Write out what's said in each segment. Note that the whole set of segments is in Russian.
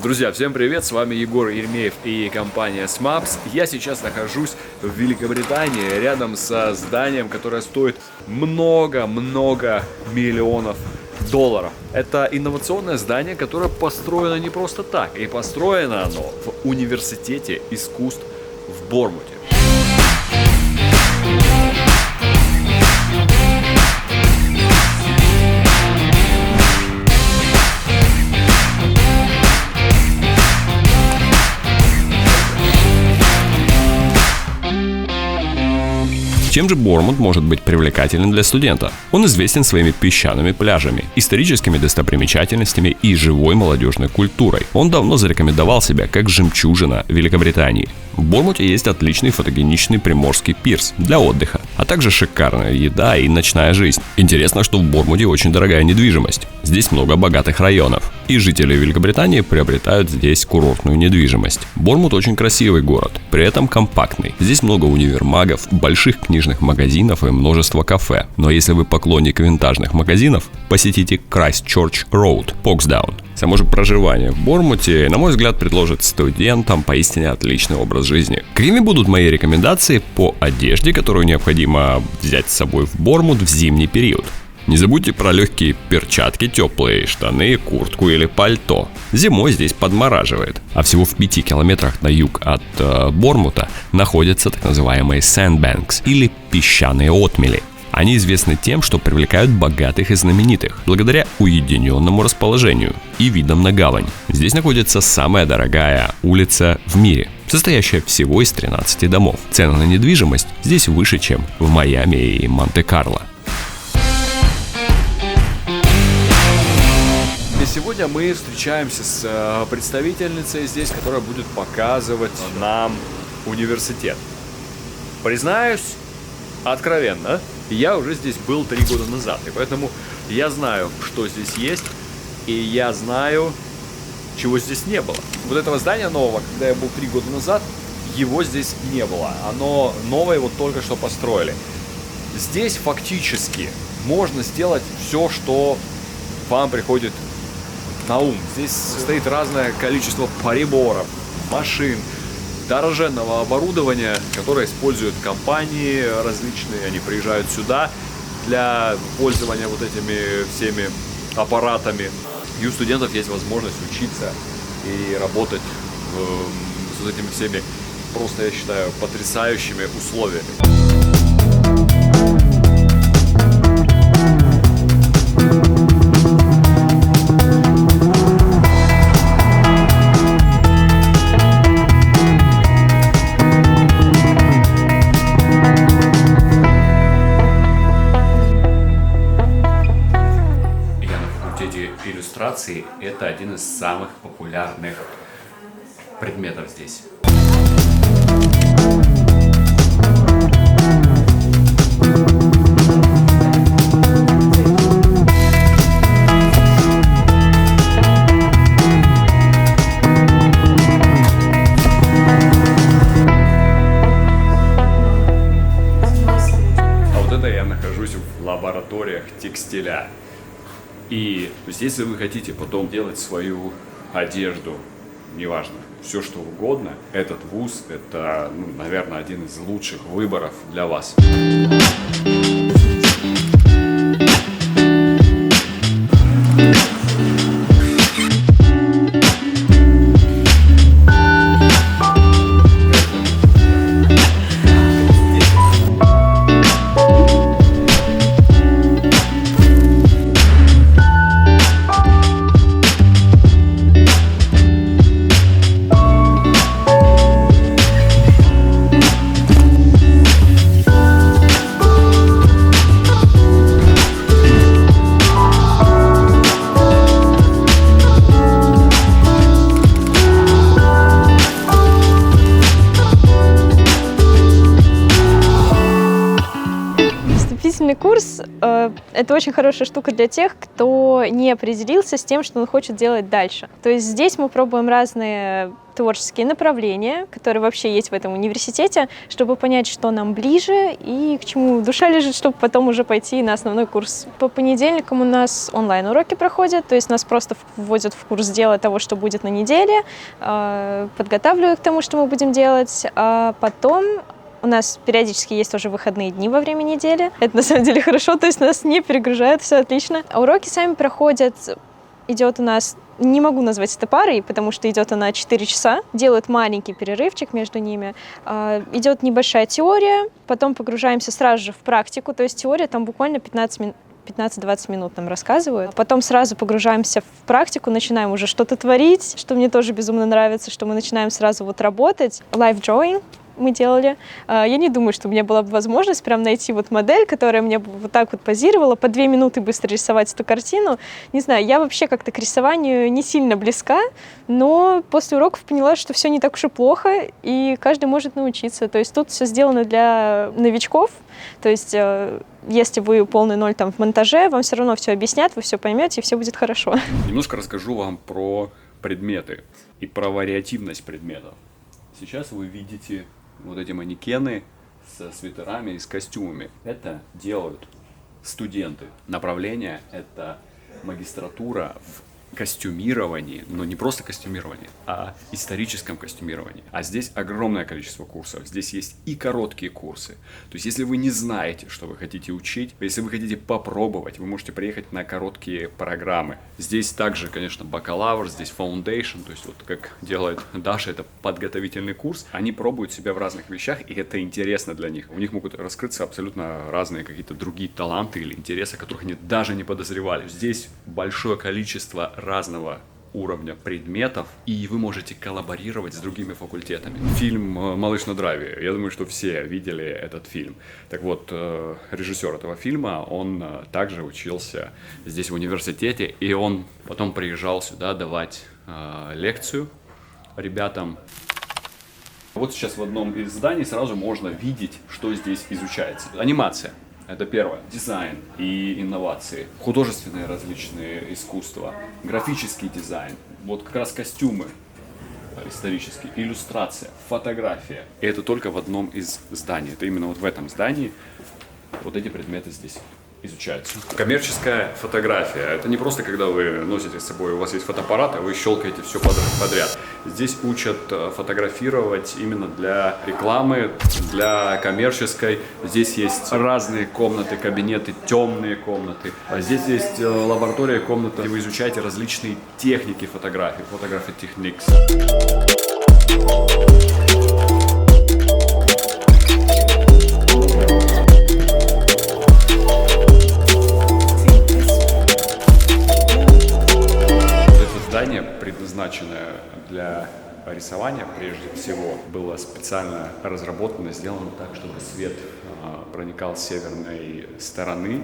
Друзья, всем привет, с вами Егор Еремеев и компания SMAPS. Я сейчас нахожусь в Великобритании, рядом со зданием, которое стоит много-много миллионов долларов. Это инновационное здание, которое построено не просто так, и построено оно в Университете искусств в Бормуте. Чем же Бормут может быть привлекателен для студента? Он известен своими песчаными пляжами, историческими достопримечательностями и живой молодежной культурой. Он давно зарекомендовал себя как жемчужина Великобритании. В Бормуте есть отличный фотогеничный приморский пирс для отдыха, а также шикарная еда и ночная жизнь. Интересно, что в Бормуте очень дорогая недвижимость. Здесь много богатых районов, и жители Великобритании приобретают здесь курортную недвижимость. Бормут очень красивый город, при этом компактный. Здесь много универмагов, больших книжных магазинов и множество кафе. Но если вы поклонник винтажных магазинов, посетите Christchurch Road, Поксдаун. Само же проживание в Бормуте, на мой взгляд, предложит студентам поистине отличный образ жизни. Какими будут мои рекомендации по одежде, которую необходимо взять с собой в Бормут в зимний период? Не забудьте про легкие перчатки, теплые штаны, куртку или пальто. Зимой здесь подмораживает. А всего в 5 километрах на юг от Бормута находятся так называемые sandbanks или песчаные отмели. Они известны тем, что привлекают богатых и знаменитых, благодаря уединенному расположению и видам на гавань. Здесь находится самая дорогая улица в мире, состоящая всего из 13 домов. Цены на недвижимость здесь выше, чем в Майами и Монте-Карло. И сегодня мы встречаемся с представительницей здесь, которая будет показывать нам университет. Признаюсь, откровенно, я уже здесь был 3 года назад, и поэтому я знаю, что здесь есть, и я знаю, чего здесь не было. Вот этого здания нового, когда я был 3 года назад, его здесь не было. Оно новое, его только что построили. Здесь фактически можно сделать все, что вам приходит на ум. Здесь стоит разное количество приборов, машин, дорожного оборудования, которое используют компании различные. Они приезжают сюда для пользования вот этими всеми аппаратами. И у студентов есть возможность учиться и работать с этими всеми, просто, я считаю, потрясающими условиями. Иллюстрации — это один из самых популярных предметов здесь. А вот это я нахожусь в лабораториях текстиля. И то есть, если вы хотите потом делать свою одежду, неважно, все что угодно, этот вуз — это, наверное, один из лучших выборов для вас. курс это очень хорошая штука для тех, кто не определился с тем, что он хочет делать дальше. То есть здесь мы пробуем разные творческие направления, которые вообще есть в этом университете, чтобы понять, что нам ближе и к чему душа лежит, чтобы потом уже пойти на основной курс. По понедельникам у нас онлайн-уроки проходят, то есть нас просто вводят в курс дела того, что будет на неделе, подготавливают к тому, что мы будем делать, а потом у нас периодически есть тоже выходные дни во время недели. Это на самом деле хорошо, то есть нас не перегружает, все отлично. А уроки сами проходят, идет у нас, не могу назвать это парой, потому что идет она 4 часа, делают маленький перерывчик между ними, идет небольшая теория, потом погружаемся сразу же в практику, то есть теория там буквально 15-20 минут нам рассказывают. Потом сразу погружаемся в практику, начинаем уже что-то творить, что мне тоже безумно нравится, что мы начинаем сразу вот работать. Live drawing мы делали. Я не думаю, что у меня была бы возможность прям найти вот модель, которая мне бы вот так вот позировала, по 2 минуты быстро рисовать эту картину. Не знаю, я вообще как-то к рисованию не сильно близка, но после уроков поняла, что все не так уж и плохо, и каждый может научиться. То есть тут все сделано для новичков, то есть если вы полный ноль там в монтаже, вам все равно все объяснят, вы все поймете, и все будет хорошо. Немножко расскажу вам про предметы и про вариативность предметов. Сейчас вы видите вот эти манекены со свитерами и с костюмами. Это делают студенты. Направление — это магистратура в костюмировании, но не просто костюмировании, а историческом костюмировании. А здесь огромное количество курсов. Здесь есть и короткие курсы. То есть, если вы не знаете, что вы хотите учить, если вы хотите попробовать, вы можете приехать на короткие программы. Здесь также, конечно, бакалавр, здесь foundation, то есть вот как делает Даша, это подготовительный курс. Они пробуют себя в разных вещах, и это интересно для них. У них могут раскрыться абсолютно разные какие-то другие таланты или интересы, о которых они даже не подозревали. Здесь большое количество разного уровня предметов, и вы можете коллаборировать с другими факультетами. Фильм «Малыш на драйве». Я думаю, что все видели этот фильм. Так вот, режиссер этого фильма, он также учился здесь в университете, и он потом приезжал сюда давать лекцию ребятам. Вот сейчас в одном из зданий сразу можно видеть, что здесь изучается. Анимация. Это первое. Дизайн и инновации. Художественные различные искусства. Графический дизайн. Вот как раз костюмы исторические. Иллюстрация. Фотография. И это только в одном из зданий. Это именно вот в этом здании вот эти предметы здесь изучаются. Коммерческая фотография. Это не просто, когда вы носите с собой, у вас есть фотоаппарат, а вы щелкаете все подряд. Здесь учат фотографировать именно для рекламы, для коммерческой. Здесь есть разные комнаты, кабинеты, темные комнаты. А здесь есть лаборатория, комната, где вы изучаете различные техники фотографии, фотографии техникс. Здание, предназначенное для рисования, прежде всего, было специально разработано, сделано так, чтобы свет проникал с северной стороны,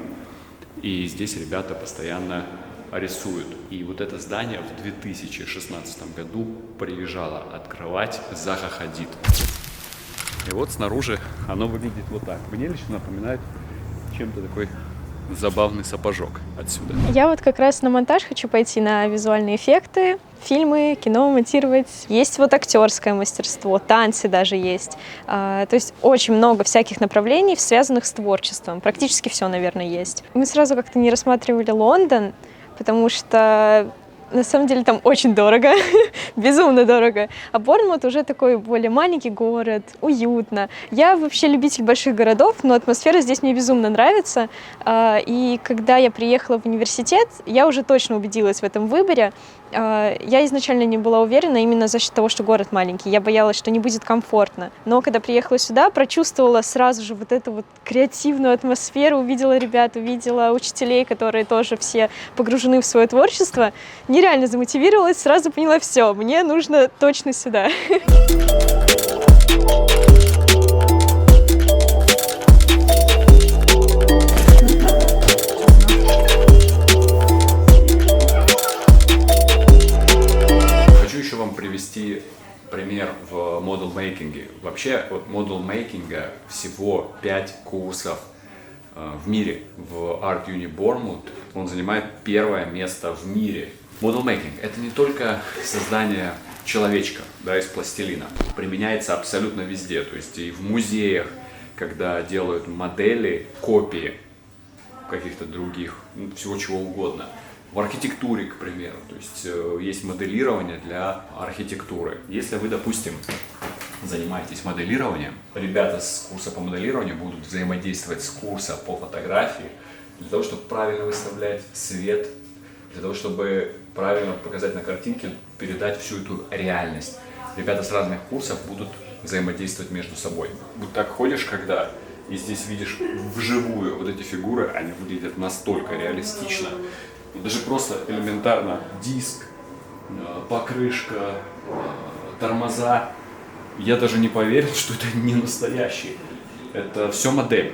и здесь ребята постоянно рисуют. И вот это здание в 2016 году приезжало открывать Заха Хадид. И вот снаружи оно выглядит вот так. Мне лично напоминает чем-то такой забавный сапожок отсюда. Я вот как раз на монтаж хочу пойти, на визуальные эффекты, фильмы, кино монтировать. Есть вот актерское мастерство, танцы даже есть. То есть очень много всяких направлений, связанных с творчеством. Практически все, наверное, есть. Мы сразу как-то не рассматривали Лондон, потому что на самом деле там очень дорого, безумно дорого. А Борнмут уже такой более маленький город, уютно. Я вообще любитель больших городов, но атмосфера здесь мне безумно нравится. И когда я приехала в университет, я уже точно убедилась в этом выборе. Я изначально не была уверена именно за счет того, что город маленький. Я боялась, что не будет комфортно. Но когда приехала сюда, прочувствовала сразу же вот эту вот креативную атмосферу, увидела ребят, увидела учителей, которые тоже все погружены в свое творчество. Нереально замотивировалась, сразу поняла, все, мне нужно точно сюда. Привести пример в модел-мейкинге. Вообще от модел-мейкинга всего 5 курсов в мире. В Art Uni Bournemouth он занимает первое место в мире. Model making — это не только создание человечка, да, из пластилина. Применяется абсолютно везде, то есть и в музеях, когда делают модели, копии каких-то других, всего чего угодно. В архитектуре, к примеру, то есть есть моделирование для архитектуры. Если вы, допустим, занимаетесь моделированием, ребята с курса по моделированию будут взаимодействовать с курса по фотографии для того, чтобы правильно выставлять свет, для того, чтобы правильно показать на картинке, передать всю эту реальность. Ребята с разных курсов будут взаимодействовать между собой. Вот так ходишь, когда и здесь видишь вживую вот эти фигуры, они выглядят настолько реалистично. Даже просто элементарно диск, покрышка, тормоза. Я даже не поверил, что это не настоящий. Это все модель.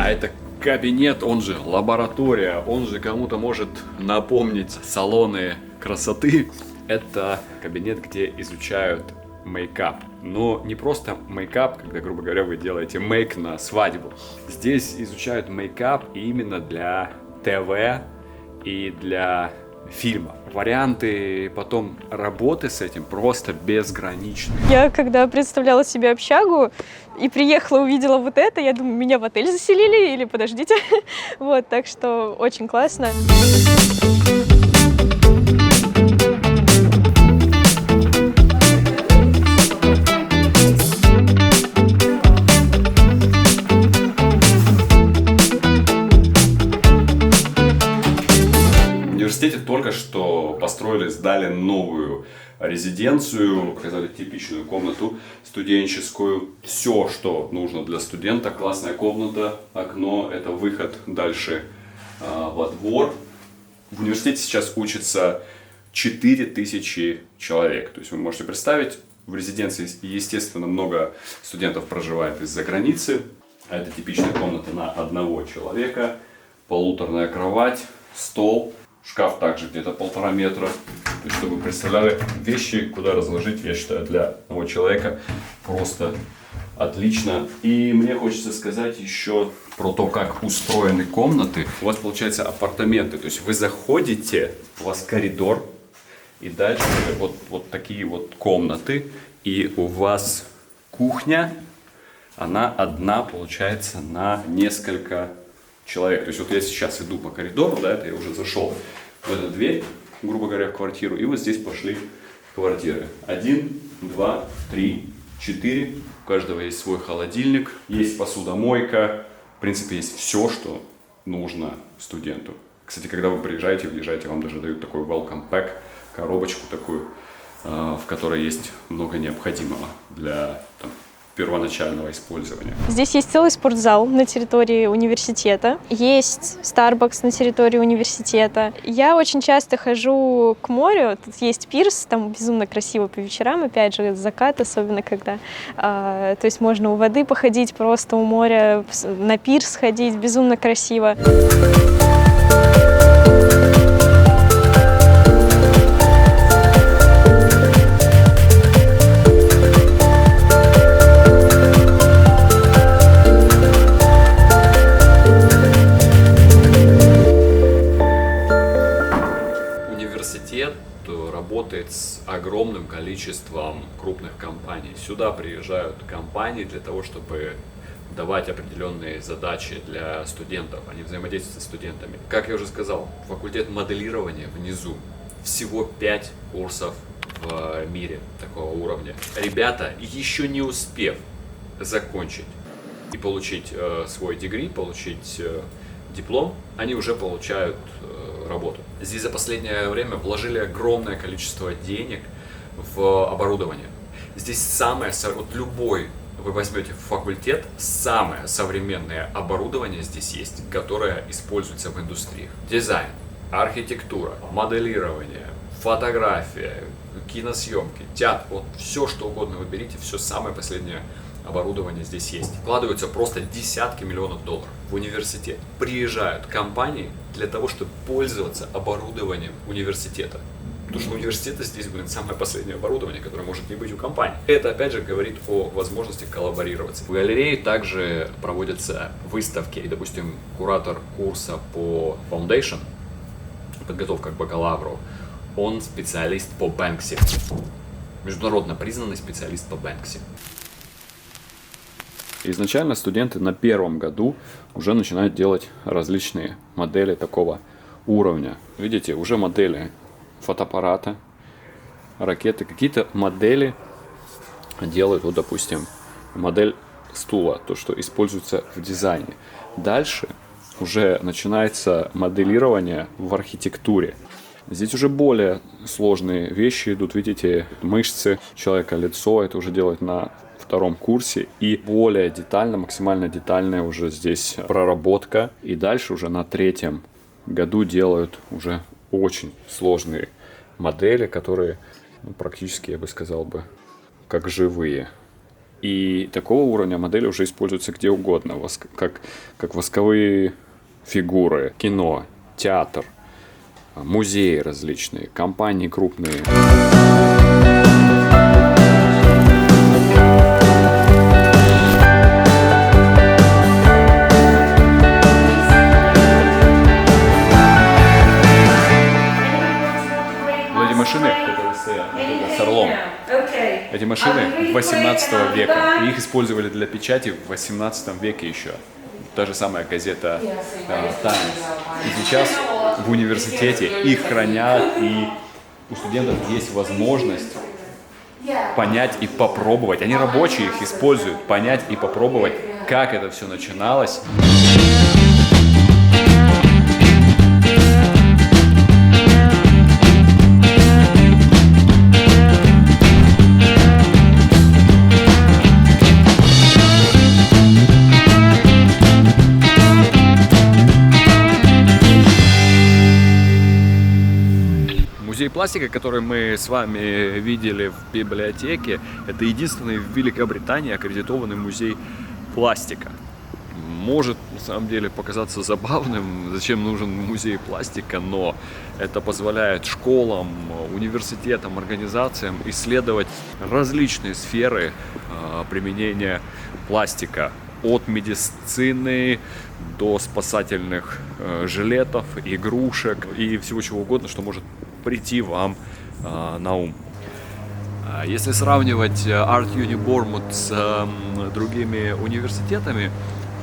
А это кабинет, он же лаборатория, он же кому-то может напомнить салоны красоты. Это кабинет, где изучают мейкап. Но не просто мейкап, когда, грубо говоря, вы делаете мейк на свадьбу. Здесь изучают мейкап именно для ТВ и для фильма. Варианты потом работы с этим просто безграничны. Я когда представляла себе общагу и приехала, увидела вот это, я думаю, меня в отель заселили или подождите. Вот, так что очень классно. В университете только что построили, сдали новую резиденцию, показали типичную комнату студенческую. Все, что нужно для студента. Классная комната, окно, это выход дальше во двор. В университете сейчас учится 4000 человек. То есть вы можете представить, в резиденции, естественно, много студентов проживает из-за границы. А это типичная комната на одного человека. Полуторная кровать, стол. Шкаф также где-то 1,5 метра. То есть, чтобы вы представляли вещи, куда разложить, я считаю, для одного человека просто отлично. И мне хочется сказать еще про то, как устроены комнаты. У вас, получается, апартаменты. То есть вы заходите, у вас коридор, и дальше вот такие вот комнаты. И у вас кухня, она одна, получается, на несколько человек. То есть вот я сейчас иду по коридору, да, это я уже зашел в эту дверь, грубо говоря, в квартиру, и вот здесь пошли квартиры. 1, 2, 3, 4. У каждого есть свой холодильник, есть посудомойка. В принципе, есть все, что нужно студенту. Кстати, когда вы приезжаете, въезжаете, вам даже дают такой welcome pack, коробочку такую, в которой есть много необходимого для первоначального использования. Здесь есть целый спортзал на территории университета, есть Starbucks на территории университета. Я очень часто хожу к морю, тут есть пирс, там безумно красиво по вечерам, опять же, закат, особенно когда, то есть можно у воды походить, просто у моря, на пирс ходить, безумно красиво. Работает с огромным количеством крупных компаний. Сюда приезжают компании для того, чтобы давать определенные задачи для студентов. Они взаимодействуют со студентами. Как я уже сказал, факультет моделирования внизу. Всего 5 курсов в мире такого уровня. Ребята, еще не успев закончить и получить свой degree, получить диплом, они уже получают работу. Здесь за последнее время вложили огромное количество денег в оборудование. Здесь вот любой, вы возьмете факультет, самое современное оборудование здесь есть, которое используется в индустрии. Дизайн, архитектура, моделирование, фотография, киносъемки, театр, вот все что угодно вы берите, все самое последнее оборудование здесь есть. Вкладываются просто десятки миллионов долларов в университет. Приезжают компании для того, чтобы пользоваться оборудованием университета. Потому что у университета здесь будет самое последнее оборудование, которое может не быть у компании. Это, опять же, говорит о возможности коллаборироваться. В галерее также проводятся выставки. И, допустим, куратор курса по Foundation, подготовка к бакалавру, он специалист по Бэнкси. Международно признанный специалист по Бэнкси. Изначально студенты на первом году уже начинают делать различные модели такого уровня. Видите, уже модели фотоаппарата, ракеты, какие-то модели делают, вот, допустим, модель стула, то, что используется в дизайне. Дальше уже начинается моделирование в архитектуре. Здесь уже более сложные вещи идут, видите, мышцы человека, лицо, это уже делать на втором курсе, и более детально, максимально детальная уже здесь проработка. И дальше уже на третьем году делают уже очень сложные модели, которые практически, я бы сказал бы, как живые. И такого уровня модели уже используются где угодно, как восковые фигуры, кино, театр, музеи различные, компании крупные. Машины, которые стоят с орлом, эти машины 18 века, и их использовали для печати в 18 веке еще. Та же самая газета Times. И сейчас в университете их хранят, и у студентов есть возможность понять и попробовать. Они рабочие их используют, понять и попробовать, как это все начиналось. Музей пластика, который мы с вами видели в библиотеке, это единственный в Великобритании аккредитованный музей пластика. Может, на самом деле, показаться забавным, зачем нужен музей пластика, но это позволяет школам, университетам, организациям исследовать различные сферы применения пластика. От медицины до спасательных жилетов, игрушек и всего чего угодно, что может прийти вам на ум. Если сравнивать Art Uni Bournemouth с другими университетами,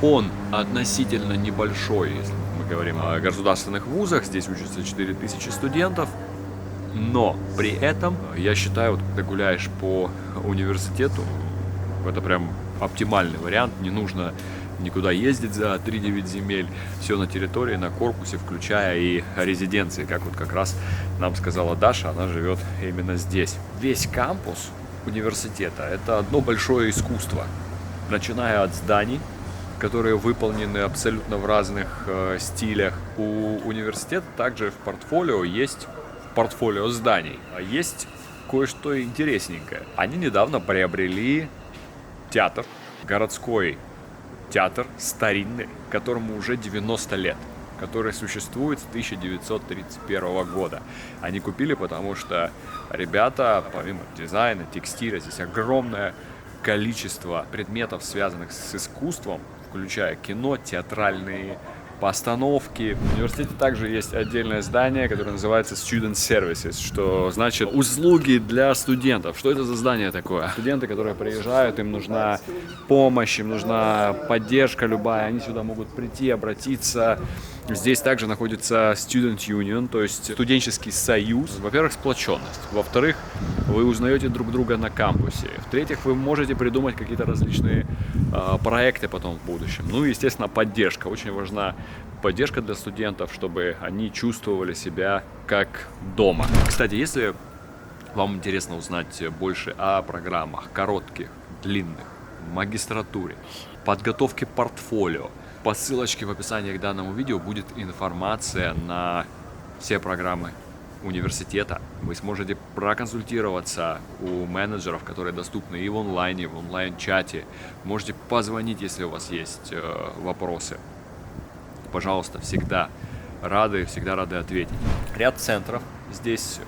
он относительно небольшой, если мы говорим о государственных вузах, здесь учатся 4000 студентов, но при этом, я считаю, вот, когда гуляешь по университету, это прям оптимальный вариант, не нужно никуда ездить за 3-9 земель, все на территории, на корпусе, включая и резиденции, как вот как раз нам сказала Даша, она живет именно здесь. Весь кампус университета – это одно большое искусство, начиная от зданий, которые выполнены абсолютно в разных стилях. У университета также в портфолио есть портфолио зданий, а есть кое-что интересненькое. Они недавно приобрели театр, городской театр старинный, которому уже 90 лет, который существует с 1931 года. Они купили, потому что ребята, помимо дизайна, текстиля, здесь огромное количество предметов, связанных с искусством, включая кино, театральные постановки. В университете также есть отдельное здание, которое называется Student Services, что значит услуги для студентов. Что это за здание такое? Студенты, которые приезжают, им нужна помощь, им нужна поддержка любая, они сюда могут прийти, обратиться. Здесь также находится Student Union, то есть студенческий союз. Во-первых, сплоченность. Во-вторых, вы узнаете друг друга на кампусе. В-третьих, вы можете придумать какие-то различные проекты потом в будущем. Ну и, естественно, поддержка. Очень важна поддержка для студентов, чтобы они чувствовали себя как дома. Кстати, если вам интересно узнать больше о программах коротких, длинных, магистратуре, подготовке портфолио, по ссылочке в описании к данному видео будет информация на все программы университета. Вы сможете проконсультироваться у менеджеров, которые доступны и в онлайне, в онлайн-чате. Можете позвонить, если у вас есть вопросы. Пожалуйста, всегда рады ответить. Ряд центров. Здесь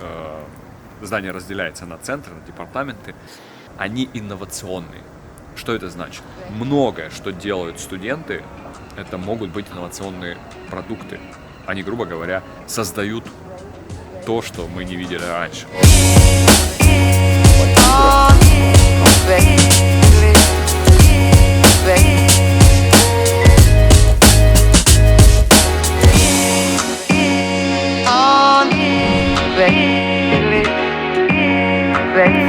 здание разделяется на центры, на департаменты. Они инновационные. Что это значит? Многое, что делают студенты, это могут быть инновационные продукты. Они, грубо говоря, создают то, что мы не видели раньше. Baby.